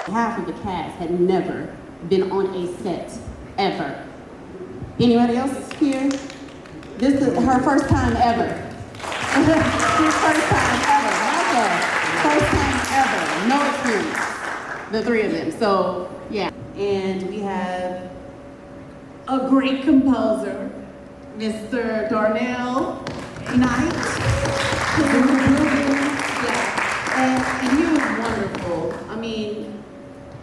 Half of the cast had never been on a set, ever. Anybody else here? This is her first time ever. Her first time ever. Michael, first time ever. No experience. The three of them. So, yeah. And we have a great composer, Mr. Darnell Knight. Yeah. And he was wonderful. I mean,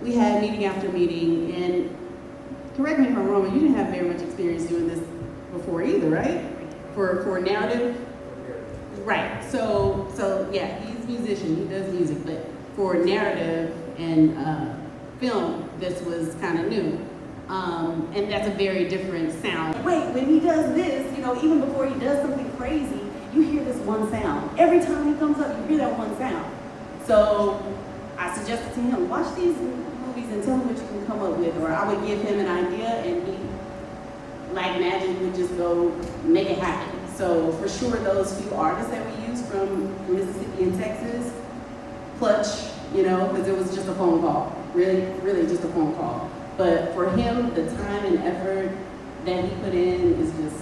we had meeting after meeting, and correct me if I'm wrong, but you didn't have very much experience doing this before either, right? For narrative? Right. So yeah, he's a musician, he does music, but for narrative and film, this was kind of new. And that's a very different sound. Wait, when he does this, even before he does something crazy, you hear this one sound. Every time he comes up, you hear that one sound. So I suggested to him, watch these movies and tell him what you can come up with, or I would give him an idea and he, like magic, would just go make it happen. So for sure, those few artists that we used from Mississippi and Texas, clutch, because it was just a phone call, really just a phone call. But for him, the time and effort that he put in is just,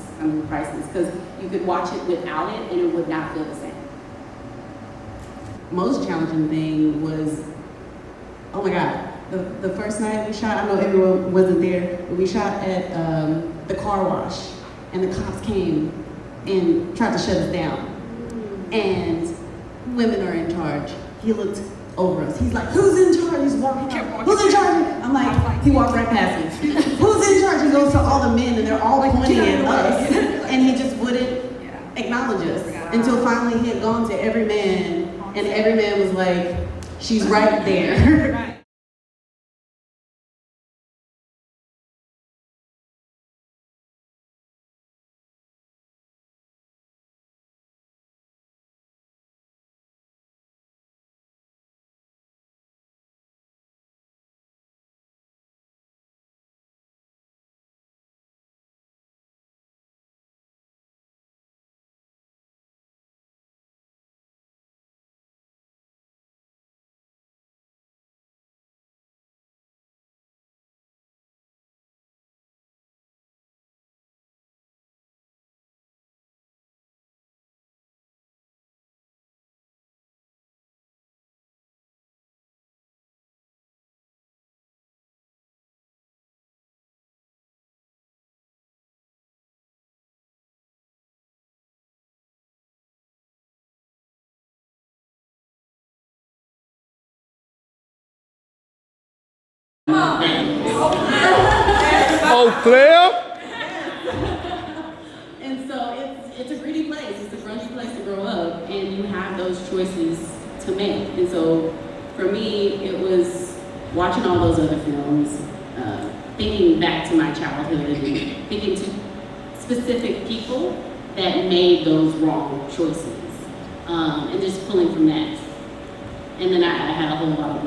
priceless, because you could watch it without it and it would not feel the same. Most challenging thing was, oh my God, the first night we shot, I know everyone wasn't there, but we shot at the car wash, and the cops came and tried to shut us down. And women are in charge. He looked over us. He's like, who's in charge? He's walking out. Who's in charge? I'm like, he walked right past me. Who's in charge? He goes to all the men, and they're all pointing at us. And he just wouldn't acknowledge us until finally he had gone to every man, and every man was like, she's right there. Oh, Claire? And so it's a gritty place. It's a grungy place to grow up, and you have those choices to make. And so for me, it was watching all those other films, thinking back to my childhood, and thinking to specific people that made those wrong choices, and just pulling from that. And then I had a whole lot of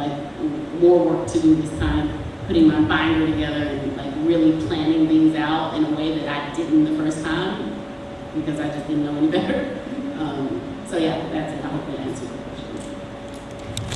more work to do this time, putting my binder together and really planning things out in a way that I didn't the first time, because I just didn't know any better. So yeah, that's it. I hope that answered it.